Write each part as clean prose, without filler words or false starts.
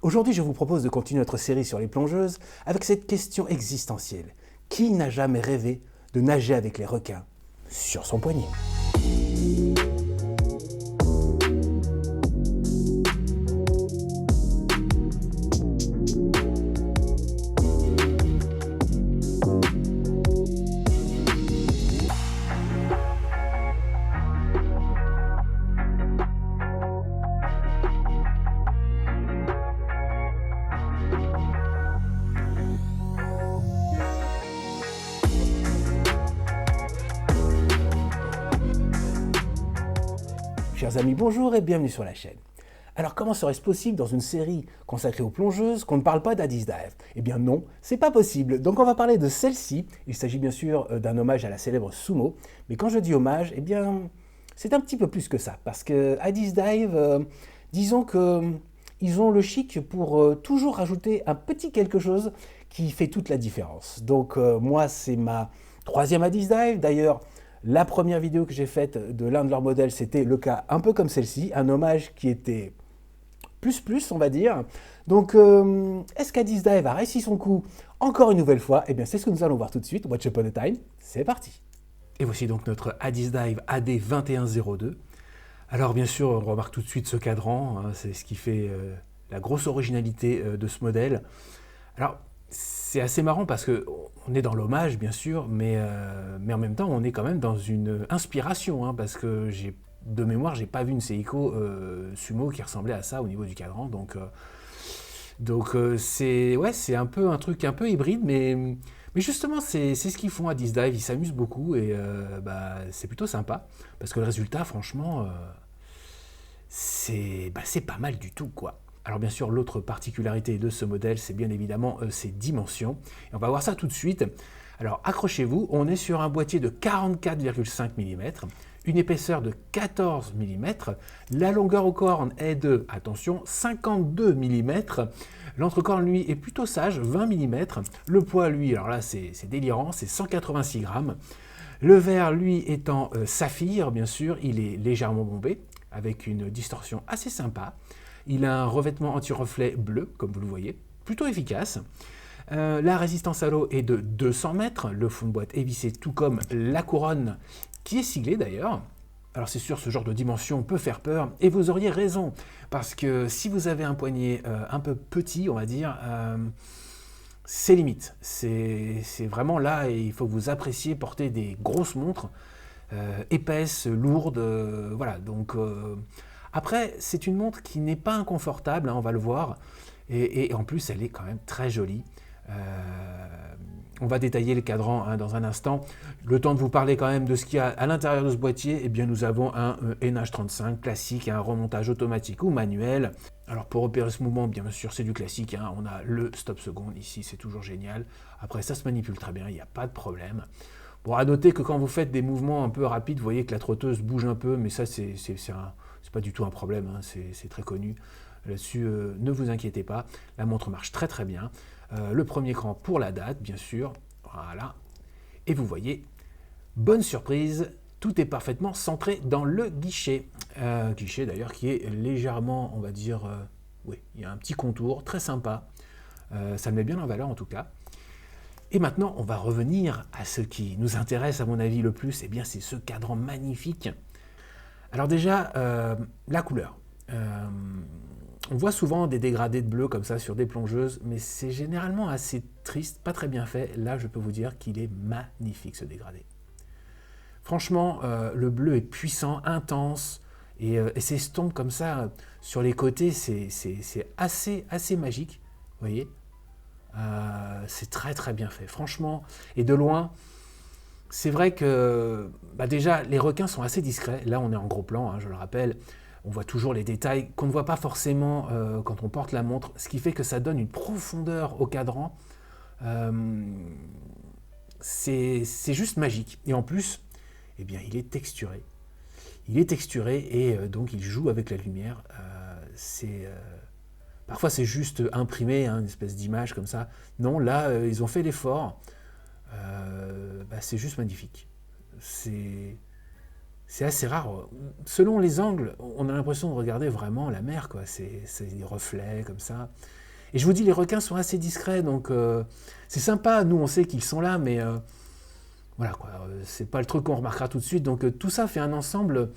Aujourd'hui, je vous propose de continuer notre série sur les plongeuses avec cette question existentielle. Qui n'a jamais rêvé de nager avec les requins sur son poignet ? Chers amis, bonjour et bienvenue sur la chaîne. Alors comment serait-ce possible dans une série consacrée aux plongeuses qu'on ne parle pas d'Addis Dive ? Eh bien non, c'est pas possible. Donc on va parler de celle-ci. Il s'agit bien sûr d'un hommage à la célèbre Sumo. Mais quand je dis hommage, eh bien c'est un petit peu plus que ça. Parce que Addis Dive, disons qu'ils ont le chic pour toujours rajouter un petit quelque chose qui fait toute la différence. Donc moi c'est ma troisième Addis Dive. D'ailleurs, la première vidéo que j'ai faite de l'un de leurs modèles, c'était le cas un peu comme celle-ci, un hommage qui était plus, on va dire. Donc, est-ce qu'Addis Dive a réussi son coup encore une nouvelle fois ? Eh bien, c'est ce que nous allons voir tout de suite. Watch upon a time, c'est parti. Et voici donc notre Addis Dive AD2102. Alors, bien sûr, on remarque tout de suite ce cadran, hein, c'est ce qui fait la grosse originalité de ce modèle. Alors, c'est assez marrant parce qu'on est dans l'hommage, bien sûr, mais en même temps, on est quand même dans une inspiration, hein, parce que de mémoire, j'ai pas vu une Seiko Sumo qui ressemblait à ça au niveau du cadran, donc c'est un peu un truc un peu hybride, mais justement, c'est ce qu'ils font à Addis Dive, ils s'amusent beaucoup et c'est plutôt sympa, parce que le résultat, franchement, c'est pas mal du tout, quoi. Alors bien sûr, l'autre particularité de ce modèle, c'est bien évidemment ses dimensions. Et on va voir ça tout de suite. Alors accrochez-vous, on est sur un boîtier de 44,5 mm, une épaisseur de 14 mm, la longueur aux cornes est de, attention, 52 mm, l'entrecorne lui est plutôt sage, 20 mm, le poids lui, alors là c'est délirant, c'est 186 grammes, le verre lui étant saphir, bien sûr, il est légèrement bombé, avec une distorsion assez sympa. Il a un revêtement anti-reflet bleu, comme vous le voyez, plutôt efficace. La résistance à l'eau est de 200 mètres. Le fond de boîte est vissé, tout comme la couronne, qui est siglée d'ailleurs. Alors c'est sûr, ce genre de dimension peut faire peur, et vous auriez raison, parce que si vous avez un poignet un peu petit, on va dire, c'est limite. C'est vraiment là, et il faut que vous appréciez porter des grosses montres, épaisses, lourdes, voilà, donc... Après, c'est une montre qui n'est pas inconfortable, hein, on va le voir, et en plus, elle est quand même très jolie. On va détailler le cadran hein, dans un instant. Le temps de vous parler quand même de ce qu'il y a à l'intérieur de ce boîtier, eh bien, nous avons un NH35 classique, un remontage automatique ou manuel. Alors pour repérer ce mouvement, bien sûr, c'est du classique, hein, on a le stop seconde ici, c'est toujours génial. Après, ça se manipule très bien, il n'y a pas de problème. Bon, à noter que quand vous faites des mouvements un peu rapides, vous voyez que la trotteuse bouge un peu, mais ça, c'est pas du tout un problème, hein, c'est très connu. Là-dessus, ne vous inquiétez pas, la montre marche très très bien. Le premier écran pour la date, bien sûr, voilà. Et vous voyez, bonne surprise, tout est parfaitement centré dans le guichet. Guichet d'ailleurs qui est légèrement, on va dire, oui, il y a un petit contour très sympa. Ça le met bien en valeur en tout cas. Et maintenant, on va revenir à ce qui nous intéresse à mon avis le plus, et bien c'est ce cadran magnifique. Alors déjà, la couleur. On voit souvent des dégradés de bleu comme ça sur des plongeuses, mais c'est généralement assez triste, pas très bien fait. Là, je peux vous dire qu'il est magnifique ce dégradé. Franchement, le bleu est puissant, intense, et s'estompe comme ça sur les côtés, c'est assez magique, vous voyez. C'est très très bien fait, franchement. Et de loin, c'est vrai que déjà les requins sont assez discrets. Là on est en gros plan, hein, je le rappelle. On voit toujours les détails qu'on ne voit pas forcément quand on porte la montre, ce qui fait que ça donne une profondeur au cadran. C'est juste magique. Et en plus, eh bien, il est texturé. Il est texturé et donc il joue avec la lumière. Parfois c'est juste imprimé, hein, une espèce d'image comme ça. Non, là ils ont fait l'effort. C'est juste magnifique. C'est c'est assez rare. Selon les angles, on a l'impression de regarder vraiment la mer, quoi. C'est des reflets comme ça. Et je vous dis, les requins sont assez discrets, donc c'est sympa. Nous, on sait qu'ils sont là, mais voilà, quoi. C'est pas le truc qu'on remarquera tout de suite. Donc tout ça fait un ensemble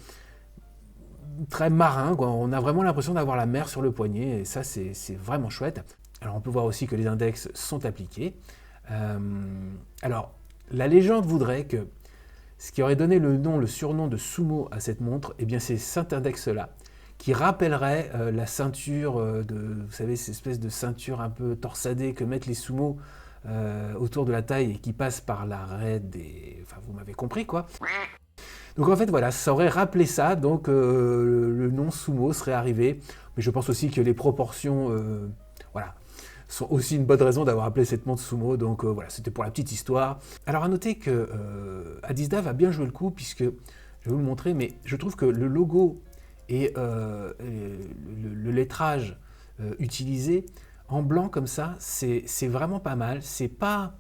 très marin, quoi. On a vraiment l'impression d'avoir la mer sur le poignet, et ça, c'est vraiment chouette. Alors, on peut voir aussi que les index sont appliqués. Alors, la légende voudrait que ce qui aurait donné le surnom de sumo à cette montre, eh bien, c'est cet index-là, qui rappellerait la ceinture vous savez, cette espèce de ceinture un peu torsadée que mettent les sumos autour de la taille et qui passe par l'arrêt des... Enfin, vous m'avez compris, quoi. Donc en fait, voilà, ça aurait rappelé ça, donc le nom sumo serait arrivé. Mais je pense aussi que les proportions, voilà, sont aussi une bonne raison d'avoir appelé cette montre sumo. Donc voilà, c'était pour la petite histoire. Alors à noter que Adizdav a bien joué le coup, puisque, je vais vous le montrer, mais je trouve que le logo et le lettrage utilisé en blanc comme ça, c'est vraiment pas mal. C'est pas...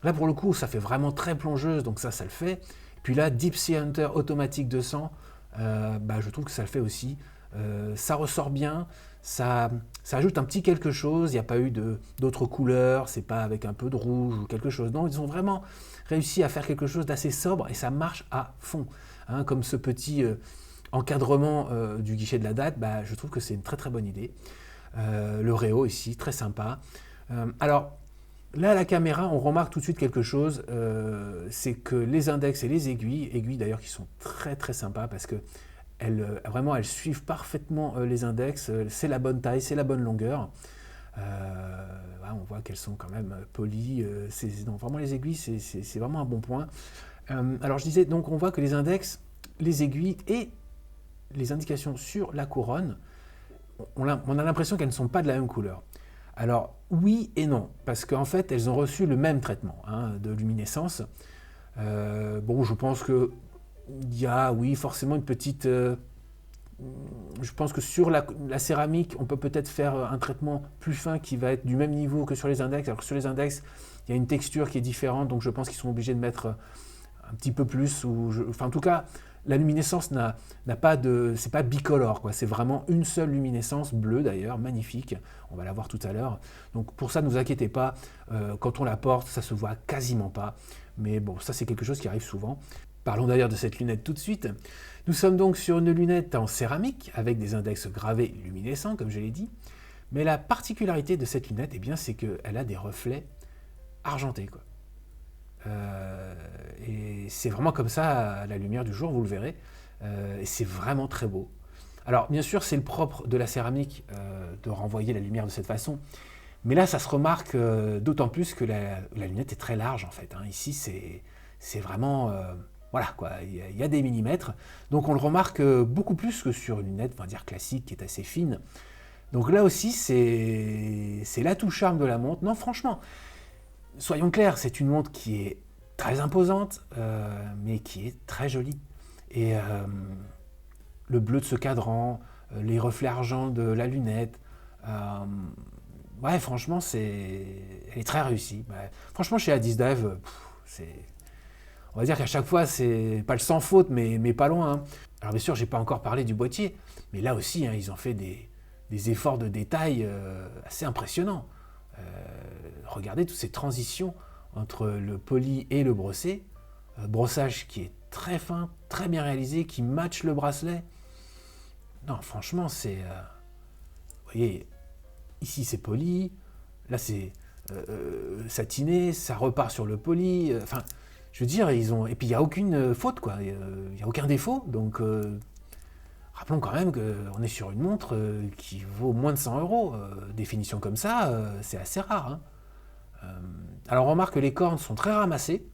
Là pour le coup, ça fait vraiment très plongeuse, donc ça le fait. Puis là, Deep Sea Hunter automatique 200, je trouve que ça le fait aussi. Ça ressort bien, ça ajoute un petit quelque chose. Il n'y a pas eu d'autres couleurs, c'est pas avec un peu de rouge ou quelque chose. Non, ils ont vraiment réussi à faire quelque chose d'assez sobre et ça marche à fond. Hein, comme ce petit encadrement du guichet de la date, je trouve que c'est une très très bonne idée. Le réo ici, très sympa. Alors, là, à la caméra, on remarque tout de suite quelque chose, c'est que les index et les aiguilles d'ailleurs qui sont très très sympas parce que vraiment elles suivent parfaitement les index, c'est la bonne taille, c'est la bonne longueur. On voit qu'elles sont quand même polies, donc vraiment les aiguilles, c'est vraiment un bon point. Alors je disais, donc on voit que les index, les aiguilles et les indications sur la couronne, on a l'impression qu'elles ne sont pas de la même couleur. Alors, oui et non, parce qu'en fait, elles ont reçu le même traitement de luminescence. Je pense qu'il y a, oui, forcément une petite... je pense que sur la céramique, on peut peut-être faire un traitement plus fin qui va être du même niveau que sur les index. Alors que sur les index, il y a une texture qui est différente, donc je pense qu'ils sont obligés de mettre un petit peu plus. En tout cas, la luminescence n'a pas de... C'est pas bicolore, quoi. C'est vraiment une seule luminescence, bleue d'ailleurs, magnifique. On va la voir tout à l'heure. Donc pour ça, ne vous inquiétez pas. Quand on la porte, ça se voit quasiment pas. Mais bon, ça c'est quelque chose qui arrive souvent. Parlons d'ailleurs de cette lunette tout de suite. Nous sommes donc sur une lunette en céramique, avec des index gravés luminescents, comme je l'ai dit. Mais la particularité de cette lunette, eh bien, c'est qu'elle a des reflets argentés, quoi. Et c'est vraiment comme ça à la lumière du jour, vous le verrez. Et c'est vraiment très beau. Alors bien sûr, c'est le propre de la céramique de renvoyer la lumière de cette façon. Mais là, ça se remarque d'autant plus que la lunette est très large en fait. Ici, c'est vraiment... voilà, quoi, il y a des millimètres. Donc on le remarque beaucoup plus que sur une lunette, on va dire classique, qui est assez fine. Donc là aussi, c'est l'atout charme de la montre. Non, franchement... Soyons clairs, c'est une montre qui est très imposante, mais qui est très jolie. Et le bleu de ce cadran, les reflets argent de la lunette, franchement, elle est très réussie. Franchement, chez Adizdav, on va dire qu'à chaque fois, c'est pas le sans faute, mais pas loin. Alors bien sûr, j'ai pas encore parlé du boîtier, mais là aussi, ils ont fait des efforts de détail assez impressionnants. Regardez toutes ces transitions entre le poli et le brossé, brossage qui est très fin, très bien réalisé, qui matche le bracelet. Non, franchement, c'est... vous voyez, ici c'est poli, là c'est satiné, ça repart sur le poli. Je veux dire, ils ont... Et puis il n'y a aucune faute, quoi. Il n'y a aucun défaut, donc... Rappelons quand même qu'on est sur une montre qui vaut moins de 100 €. Définition comme ça, c'est assez rare. Alors on remarque que les cornes sont très ramassées.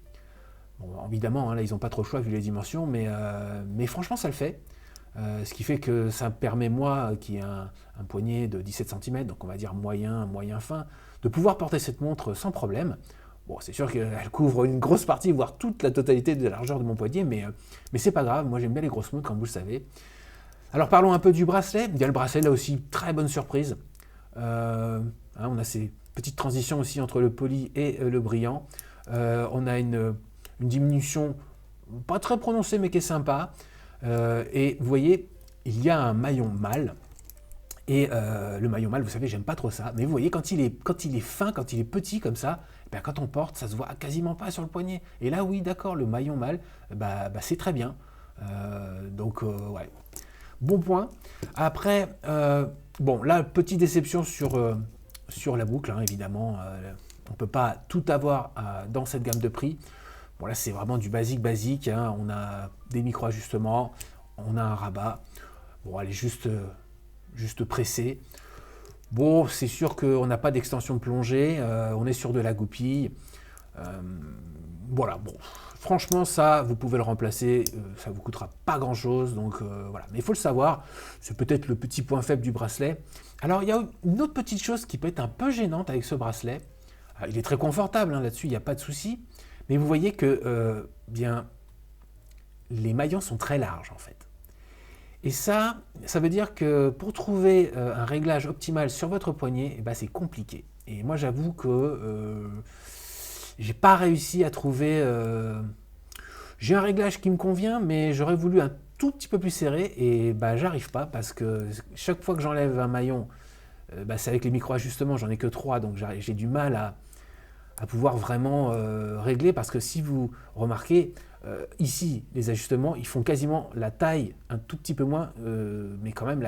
Bon, évidemment, là ils n'ont pas trop le choix vu les dimensions, mais franchement ça le fait. Ce qui fait que ça permet, moi, qui ai un poignet de 17 cm, donc on va dire moyen fin, de pouvoir porter cette montre sans problème. Bon, c'est sûr qu'elle couvre une grosse partie, voire toute la totalité de la largeur de mon poignet, mais c'est pas grave, moi j'aime bien les grosses montres, comme vous le savez. Alors parlons un peu du bracelet. Il y a le bracelet, là aussi, très bonne surprise. On a ces petites transitions aussi entre le poli et le brillant. On a une diminution pas très prononcée, mais qui est sympa. Et vous voyez, il y a un maillon mâle. Et le maillon mâle, vous savez, j'aime pas trop ça. Mais vous voyez, quand il est fin, quand il est petit comme ça, ben, quand on porte, ça se voit quasiment pas sur le poignet. Et là, oui, d'accord, le maillon mâle, c'est très bien. Ouais. Bon point. Après, bon, là, petite déception sur la boucle, hein, évidemment. On ne peut pas tout avoir dans cette gamme de prix. Bon, là, c'est vraiment du basique, hein. On a des micro-ajustements, on a un rabat. Bon, elle est juste pressée. Bon, c'est sûr qu'on n'a pas d'extension de plongée, on est sur de la goupille. Voilà, bon, franchement, ça, vous pouvez le remplacer, ça ne vous coûtera pas grand-chose, donc voilà. Mais il faut le savoir, c'est peut-être le petit point faible du bracelet. Alors, il y a une autre petite chose qui peut être un peu gênante avec ce bracelet. Alors, il est très confortable, hein, là-dessus, il n'y a pas de souci. Mais vous voyez que bien, les maillons sont très larges, en fait. Et ça veut dire que pour trouver un réglage optimal sur votre poignet, c'est compliqué. Et moi, j'avoue que j'ai pas réussi à trouver... j'ai un réglage qui me convient, mais j'aurais voulu un tout petit peu plus serré, et j'arrive pas, parce que chaque fois que j'enlève un maillon, c'est avec les micro-ajustements, j'en ai que 3, donc j'ai du mal à pouvoir vraiment régler, parce que si vous remarquez, ici, les ajustements, ils font quasiment la taille, un tout petit peu moins, mais quand même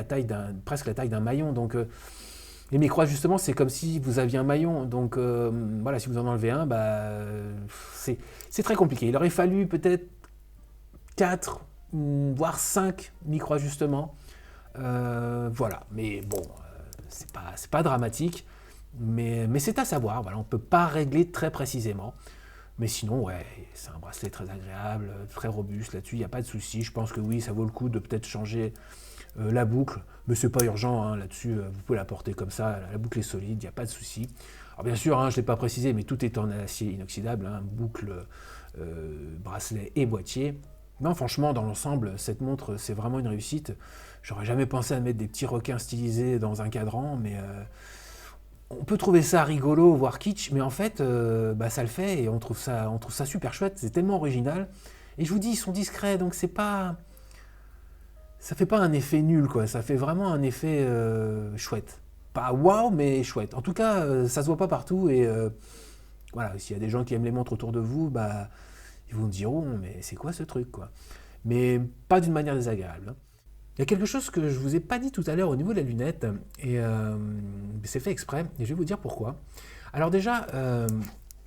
presque la taille d'un maillon. Donc, les micro-ajustements, c'est comme si vous aviez un maillon. Donc, voilà, si vous en enlevez un, c'est très compliqué. Il aurait fallu peut-être 4, voire 5 micro-ajustements. Voilà, mais bon, c'est pas dramatique. Mais c'est à savoir, voilà, on ne peut pas régler très précisément. Mais sinon, ouais, c'est un bracelet très agréable, très robuste là-dessus, il n'y a pas de souci. Je pense que oui, ça vaut le coup de peut-être changer la boucle, mais ce n'est pas urgent, hein, là-dessus, vous pouvez la porter comme ça, la boucle est solide, il n'y a pas de souci. Alors bien sûr, hein, je ne l'ai pas précisé, mais tout est en acier inoxydable, hein, boucle, bracelet et boîtier. Non, franchement, dans l'ensemble, cette montre, c'est vraiment une réussite. J'aurais jamais pensé à mettre des petits requins stylisés dans un cadran, mais... on peut trouver ça rigolo, voire kitsch, mais en fait, ça le fait et on trouve ça super chouette. C'est tellement original. Et je vous dis, ils sont discrets, donc ça fait pas un effet nul, quoi. Ça fait vraiment un effet chouette. Pas waouh, mais chouette. En tout cas, ça se voit pas partout et voilà, s'il y a des gens qui aiment les montres autour de vous, ils vous diront, mais c'est quoi ce truc, quoi. Mais pas d'une manière désagréable, hein. Il y a quelque chose que je ne vous ai pas dit tout à l'heure au niveau de la lunette, et c'est fait exprès, et je vais vous dire pourquoi. Alors déjà,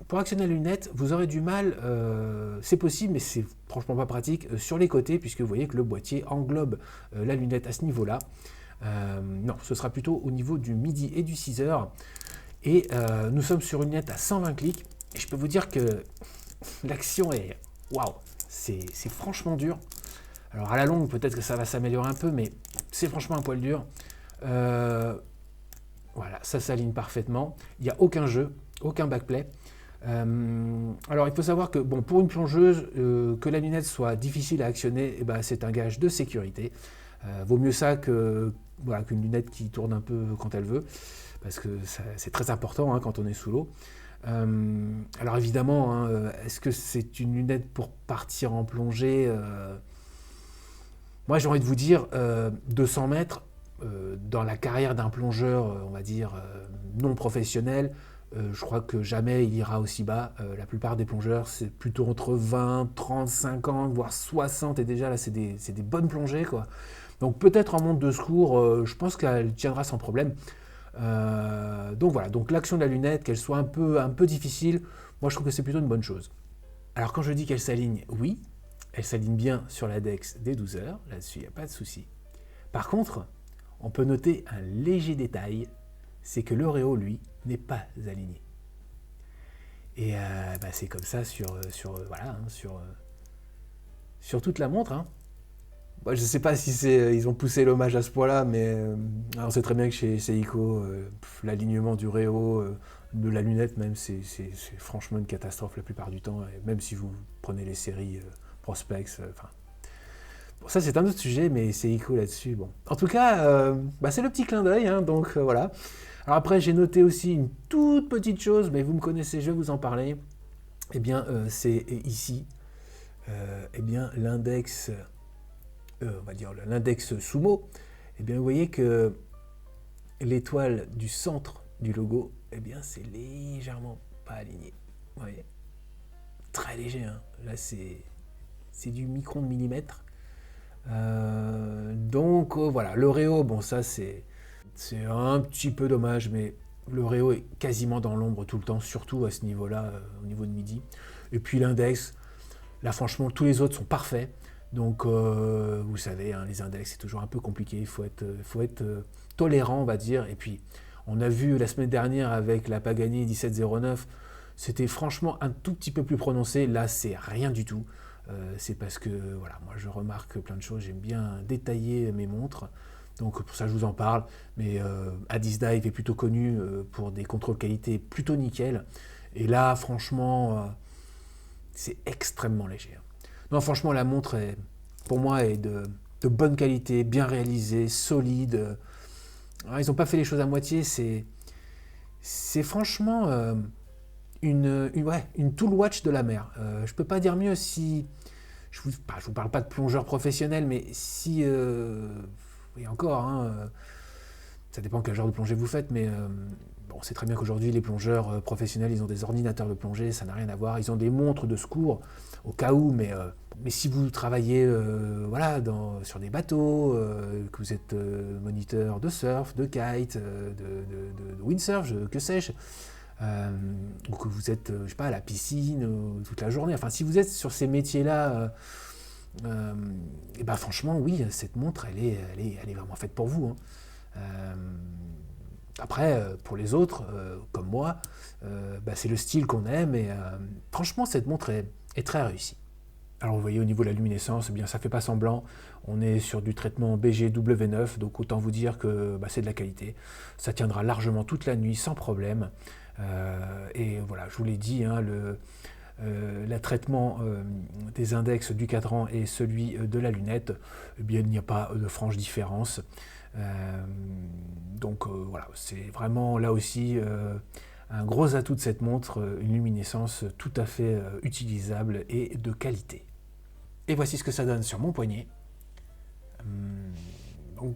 pour actionner la lunette, vous aurez du mal, c'est possible, mais c'est franchement pas pratique, sur les côtés, puisque vous voyez que le boîtier englobe la lunette à ce niveau-là. Non, ce sera plutôt au niveau du midi et du 6 heures, et nous sommes sur une lunette à 120 clics, et je peux vous dire que l'action est... Waouh, c'est franchement dur. Alors à la longue, peut-être que ça va s'améliorer un peu, mais c'est franchement un poil dur. Voilà, ça s'aligne parfaitement. Il n'y a aucun jeu, aucun backplay. Alors il faut savoir que bon, pour une plongeuse, que la lunette soit difficile à actionner, c'est un gage de sécurité. Vaut mieux ça qu'une lunette qui tourne un peu quand elle veut, parce que c'est très important, hein, quand on est sous l'eau. Alors évidemment, hein, est-ce que c'est une lunette pour partir en plongée moi, j'ai envie de vous dire, 200 mètres, dans la carrière d'un plongeur, on va dire, non professionnel, je crois que jamais il ira aussi bas. La plupart des plongeurs, c'est plutôt entre 20, 30, 50, voire 60, et déjà là, c'est des bonnes plongées, quoi. Donc peut-être en monte de secours, je pense qu'elle tiendra sans problème. Donc voilà, donc l'action de la lunette, qu'elle soit un peu difficile, moi je trouve que c'est plutôt une bonne chose. Alors quand je dis qu'elle s'aligne, oui, elle s'aligne bien sur l'index des 12 heures, là-dessus il n'y a pas de souci. Par contre, on peut noter un léger détail, c'est que l'Oreo, lui, n'est pas aligné. Et c'est comme ça sur toute la montre, hein. Bon, je ne sais pas si ils ont poussé l'hommage à ce point-là, mais on sait très bien que chez Seiko, l'alignement du Réo, de la lunette même, c'est franchement une catastrophe la plupart du temps, et même si vous prenez les séries Prospex, bon, ça c'est un autre sujet, mais Seiko là-dessus, bon. En tout cas, c'est le petit clin d'œil, hein, donc voilà. Alors après, j'ai noté aussi une toute petite chose, mais vous me connaissez, je vais vous en parler. Eh bien, c'est ici, l'index on va dire l'index Sumo, eh bien vous voyez que l'étoile du centre du logo, eh bien c'est légèrement pas aligné. Vous voyez, très léger, hein. Là c'est du micron de millimètre. Donc voilà, le Réo, bon ça c'est un petit peu dommage, mais le Réo est quasiment dans l'ombre tout le temps, surtout à ce niveau-là, au niveau de midi. Et puis l'index, là franchement tous les autres sont parfaits. Donc vous savez, hein, les index c'est toujours un peu compliqué, il faut être tolérant on va dire. Et puis on a vu la semaine dernière avec la Pagani 1709, c'était franchement un tout petit peu plus prononcé, là c'est rien du tout. C'est parce que voilà, moi je remarque plein de choses, j'aime bien détailler mes montres, donc pour ça je vous en parle, mais Adizdive est plutôt connu pour des contrôles qualité plutôt nickel, et là franchement c'est extrêmement léger. Non franchement la montre pour moi est de bonne qualité, bien réalisée, solide. Alors, ils n'ont pas fait les choses à moitié, c'est franchement une tool watch de la mer. Je peux pas dire mieux si... Je vous parle pas de plongeur professionnel, mais si... et encore, hein, ça dépend quel genre de plongée vous faites, mais bon, c'est très bien qu'aujourd'hui, les plongeurs professionnels, ils ont des ordinateurs de plongée, ça n'a rien à voir. Ils ont des montres de secours, au cas où, mais si vous travaillez voilà, sur des bateaux, que vous êtes moniteur de surf, de kite, de windsurf, que sais-je, ou que vous êtes, je sais pas, à la piscine toute la journée. Enfin, si vous êtes sur ces métiers-là, et ben franchement, oui, cette montre, elle est vraiment faite pour vous. Hein. Après, pour les autres, comme moi, c'est le style qu'on aime. Et franchement, cette montre est très réussie. Alors vous voyez au niveau de la luminescence, eh bien ça fait pas semblant, on est sur du traitement BGW9, donc autant vous dire que c'est de la qualité. Ça tiendra largement toute la nuit sans problème. Et voilà, je vous l'ai dit, hein, le traitement des index du cadran et celui de la lunette, eh bien il n'y a pas de franche différence. Donc voilà, c'est vraiment là aussi un gros atout de cette montre, une luminescence tout à fait utilisable et de qualité. Et voici ce que ça donne sur mon poignet. Donc,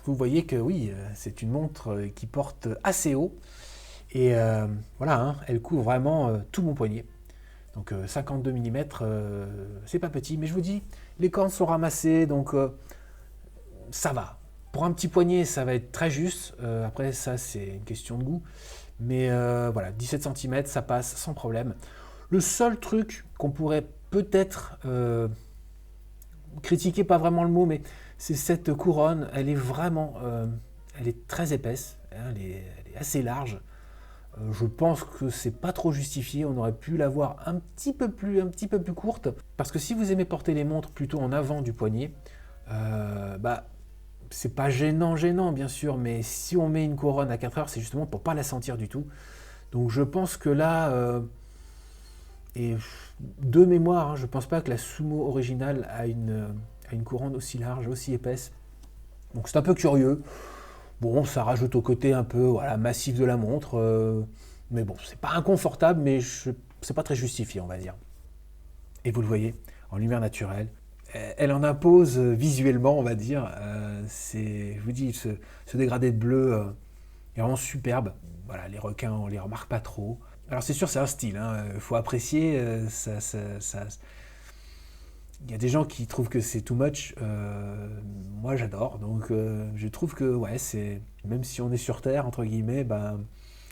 vous voyez que oui, c'est une montre qui porte assez haut. Et voilà, hein, elle couvre vraiment tout mon poignet. Donc 52 mm, c'est pas petit. Mais je vous dis, les cornes sont ramassées, donc ça va. Pour un petit poignet, ça va être très juste. Après, ça, c'est une question de goût. Mais voilà, 17 cm, ça passe sans problème. Le seul truc qu'on pourrait peut-être critiquer, pas vraiment le mot, mais c'est cette couronne. Elle est vraiment, elle est très épaisse, hein, elle est assez large. Je pense que c'est pas trop justifié. On aurait pu l'avoir un petit peu plus courte, parce que si vous aimez porter les montres plutôt en avant du poignet, c'est pas gênant bien sûr, mais si on met une couronne à 4 heures, c'est justement pour pas la sentir du tout. Donc je pense que là, et de mémoire, hein, je pense pas que la Sumo originale a une couronne aussi large, aussi épaisse. Donc c'est un peu curieux. Bon, ça rajoute au côté un peu massif de la montre, mais bon, c'est pas inconfortable, mais c'est pas très justifié, on va dire. Et vous le voyez, en lumière naturelle, elle en impose visuellement, on va dire. Je vous dis, ce dégradé de bleu est vraiment superbe. Voilà, les requins, on les remarque pas trop. Alors c'est sûr, c'est un style, hein, faut apprécier. Il y a des gens qui trouvent que c'est too much. Moi, j'adore. Donc, je trouve que, c'est même si on est sur Terre, entre guillemets,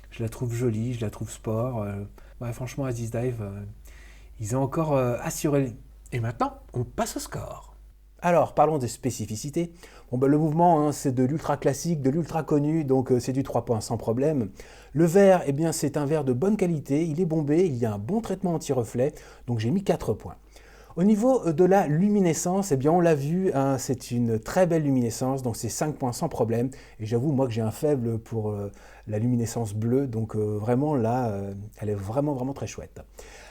je la trouve jolie, je la trouve sport. Franchement, Adizdive, ils ont encore assuré. Et maintenant, on passe au score. Alors, parlons des spécificités. Le mouvement, hein, c'est de l'ultra classique, de l'ultra connu, donc c'est du 3 points sans problème. Le verre, eh bien, c'est un verre de bonne qualité, il est bombé, il y a un bon traitement anti-reflet, donc j'ai mis 4 points. Au niveau de la luminescence, eh bien, on l'a vu, hein, c'est une très belle luminescence, donc c'est 5 points sans problème. Et j'avoue, moi, que j'ai un faible pour la luminescence bleue, donc vraiment là, elle est vraiment, vraiment très chouette.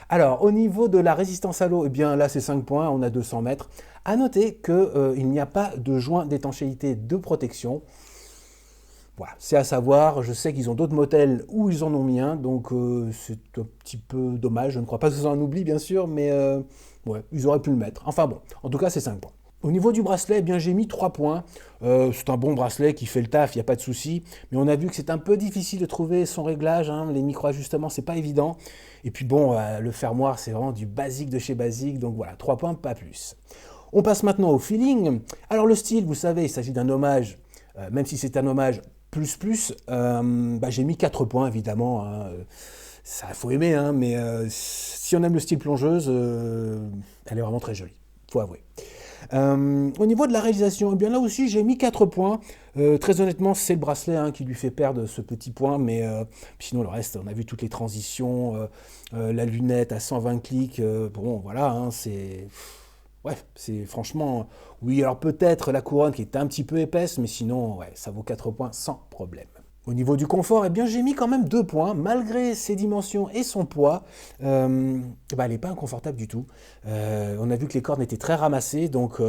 Alors, au niveau de la résistance à l'eau, eh bien là, c'est 5 points, on a 200 mètres. À noter qu'il n'y a pas de joint d'étanchéité de protection. Voilà, c'est à savoir, je sais qu'ils ont d'autres modèles où ils en ont mis un, donc c'est un petit peu dommage. Je ne crois pas que ce soit un oubli, bien sûr, mais ils auraient pu le mettre. Enfin bon, en tout cas, c'est 5 points. Au niveau du bracelet, eh bien j'ai mis 3 points. C'est un bon bracelet qui fait le taf, il n'y a pas de souci. Mais on a vu que c'est un peu difficile de trouver son réglage, hein, les micro-ajustements, c'est pas évident. Et puis bon, le fermoir, c'est vraiment du basique de chez basique, donc voilà, 3 points, pas plus. On passe maintenant au feeling. Alors le style, vous savez, il s'agit d'un hommage, même si c'est un hommage plus, j'ai mis 4 points évidemment. Hein. Ça, faut aimer, hein, mais si on aime le style plongeuse, elle est vraiment très jolie, faut avouer. Au niveau de la réalisation, eh bien là aussi j'ai mis 4 points. Très honnêtement, c'est le bracelet hein, qui lui fait perdre ce petit point, mais sinon le reste, on a vu toutes les transitions, la lunette à 120 clics, bon voilà, hein, c'est... Ouais, c'est franchement... Oui, alors peut-être la couronne qui est un petit peu épaisse, mais sinon, ouais, ça vaut 4 points sans problème. Au niveau du confort, eh bien, j'ai mis quand même 2 points, malgré ses dimensions et son poids. Elle n'est pas inconfortable du tout. On a vu que les cordes étaient très ramassées, donc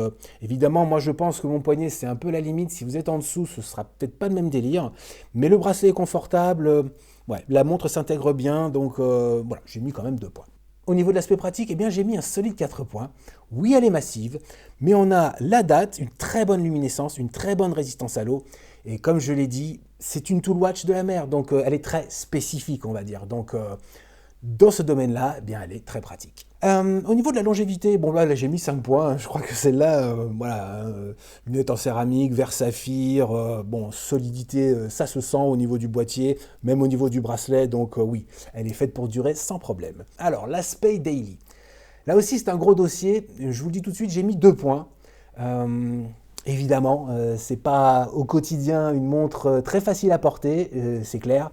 évidemment, moi je pense que mon poignet, c'est un peu la limite. Si vous êtes en dessous, ce sera peut-être pas le même délire. Mais le bracelet est confortable, ouais, la montre s'intègre bien, donc voilà, j'ai mis quand même 2 points. Au niveau de l'aspect pratique, eh bien, j'ai mis un solide 4 points. Oui, elle est massive, mais on a la date, une très bonne luminescence, une très bonne résistance à l'eau. Et comme je l'ai dit, c'est une tool watch de la mer, donc elle est très spécifique, on va dire. Donc dans ce domaine-là, eh bien, elle est très pratique. Au niveau de la longévité, bon là j'ai mis 5 points, hein. Je crois que celle-là, voilà, lunettes en céramique, verre saphir, bon, solidité, ça se sent au niveau du boîtier, même au niveau du bracelet, donc oui, elle est faite pour durer sans problème. Alors, l'aspect daily. Là aussi c'est un gros dossier, je vous le dis tout de suite, j'ai mis 2 points. Évidemment, c'est pas au quotidien une montre très facile à porter, c'est clair.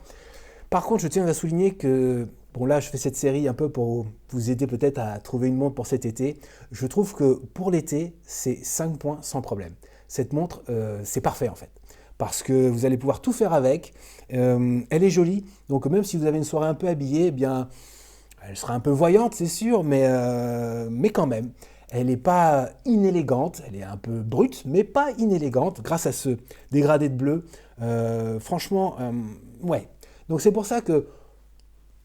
Par contre, je tiens à souligner que, bon là, je fais cette série un peu pour vous aider peut-être à trouver une montre pour cet été. Je trouve que pour l'été, c'est 5 points sans problème. Cette montre, c'est parfait en fait. Parce que vous allez pouvoir tout faire avec. Elle est jolie, donc même si vous avez une soirée un peu habillée, eh bien, elle sera un peu voyante, c'est sûr, mais quand même. Elle n'est pas inélégante, elle est un peu brute, mais pas inélégante, grâce à ce dégradé de bleu. Franchement, ouais. Donc c'est pour ça que,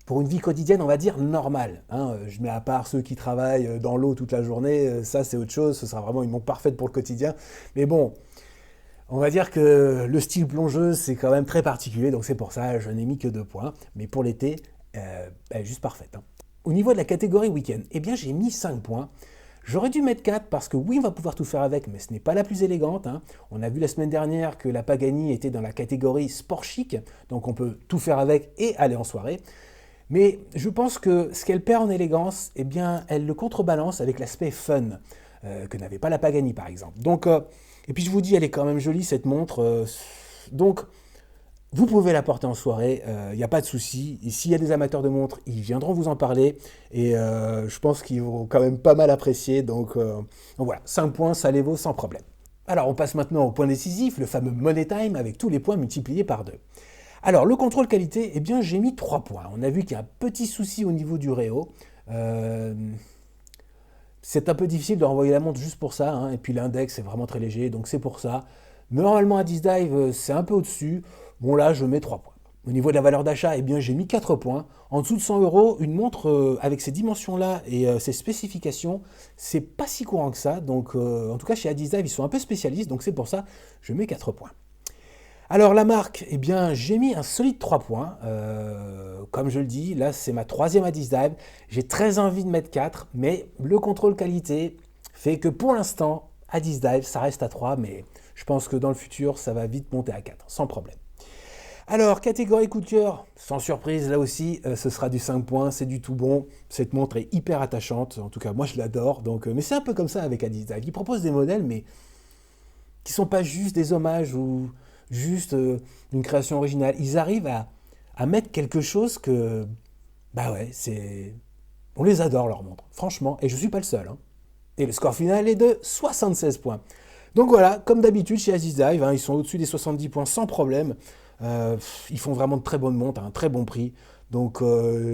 pour une vie quotidienne, on va dire normale, hein, je mets à part ceux qui travaillent dans l'eau toute la journée, ça c'est autre chose, ce sera vraiment une montre parfaite pour le quotidien. Mais bon, on va dire que le style plongeuse, c'est quand même très particulier, donc c'est pour ça, je n'ai mis que 2 points. Mais pour l'été, elle est juste parfaite. Hein. Au niveau de la catégorie week-end, eh bien j'ai mis 5 points. J'aurais dû mettre 4 parce que oui, on va pouvoir tout faire avec, mais ce n'est pas la plus élégante. Hein. On a vu la semaine dernière que la Pagani était dans la catégorie sport chic, donc on peut tout faire avec et aller en soirée. Mais je pense que ce qu'elle perd en élégance, eh bien, elle le contrebalance avec l'aspect fun, que n'avait pas la Pagani par exemple. Donc, et puis je vous dis, elle est quand même jolie cette montre. Donc, vous pouvez la porter en soirée, il n'y a pas de souci. Et s'il y a des amateurs de montres, ils viendront vous en parler. Et je pense qu'ils vont quand même pas mal apprécier. Donc voilà, 5 points, ça les vaut sans problème. Alors on passe maintenant au point décisif, le fameux Money Time, avec tous les points multipliés par 2. Alors le contrôle qualité, eh bien j'ai mis 3 points. On a vu qu'il y a un petit souci au niveau du réo. C'est un peu difficile de renvoyer la montre juste pour ça. Hein. Et puis l'index est vraiment très léger, donc c'est pour ça. Normalement à Disdive, c'est un peu au-dessus. Bon là, je mets 3 points. Au niveau de la valeur d'achat, eh bien j'ai mis 4 points. En dessous de 100 €, une montre avec ces dimensions-là et ces spécifications, c'est pas si courant que ça. Donc en tout cas chez Adizdive, ils sont un peu spécialistes, donc c'est pour ça je mets 4 points. Alors la marque, eh bien j'ai mis un solide 3 points. Comme je le dis, là c'est ma 3e Adizdive. J'ai très envie de mettre 4, mais le contrôle qualité fait que pour l'instant, Adizdive, ça reste à 3, mais je pense que dans le futur, ça va vite monter à 4, sans problème. Alors, catégorie coup de cœur, sans surprise, là aussi, ce sera du 5 points, c'est du tout bon. Cette montre est hyper attachante, en tout cas, moi je l'adore. Donc, mais c'est un peu comme ça avec Adizdive. Ils proposent des modèles, mais qui ne sont pas juste des hommages ou juste une création originale. Ils arrivent à mettre quelque chose que, bah ouais, c'est... On les adore, leurs montres, franchement, et je ne suis pas le seul. Hein. Et le score final est de 76 points. Donc voilà, comme d'habitude chez Adizdive, hein, ils sont au-dessus des 70 points sans problème. Ils font vraiment de très bonnes montres à un très bon prix. Donc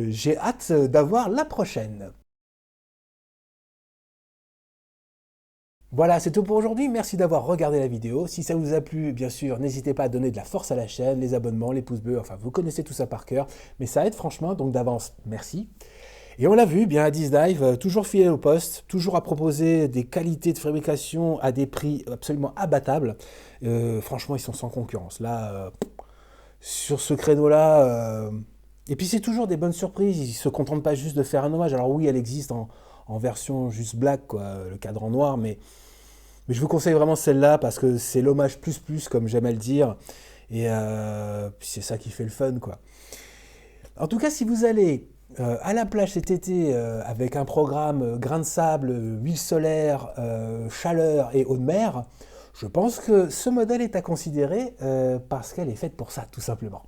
j'ai hâte d'avoir la prochaine. Voilà, c'est tout pour aujourd'hui. Merci d'avoir regardé la vidéo. Si ça vous a plu, bien sûr, n'hésitez pas à donner de la force à la chaîne, les abonnements, les pouces bleus, enfin vous connaissez tout ça par cœur. Mais ça aide franchement, donc d'avance, merci. Et on l'a vu, bien à Dive, toujours fidèle au poste, toujours à proposer des qualités de fabrication à des prix absolument abattables. Franchement, ils sont sans concurrence. Là, sur ce créneau-là, et puis c'est toujours des bonnes surprises. Ils se contentent pas juste de faire un hommage. Alors oui, elle existe en version juste black, quoi, le cadran noir, mais je vous conseille vraiment celle-là parce que c'est l'hommage plus, comme j'aime à le dire. Et c'est ça qui fait le fun, quoi. En tout cas, si vous allez à la plage cet été avec un programme grain de sable, huile solaire, chaleur et eau de mer, je pense que ce modèle est à considérer parce qu'elle est faite pour ça, tout simplement.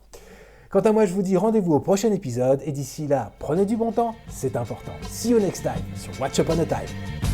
Quant à moi, je vous dis rendez-vous au prochain épisode et d'ici là, prenez du bon temps, c'est important. See you next time sur Watch Upon a Time.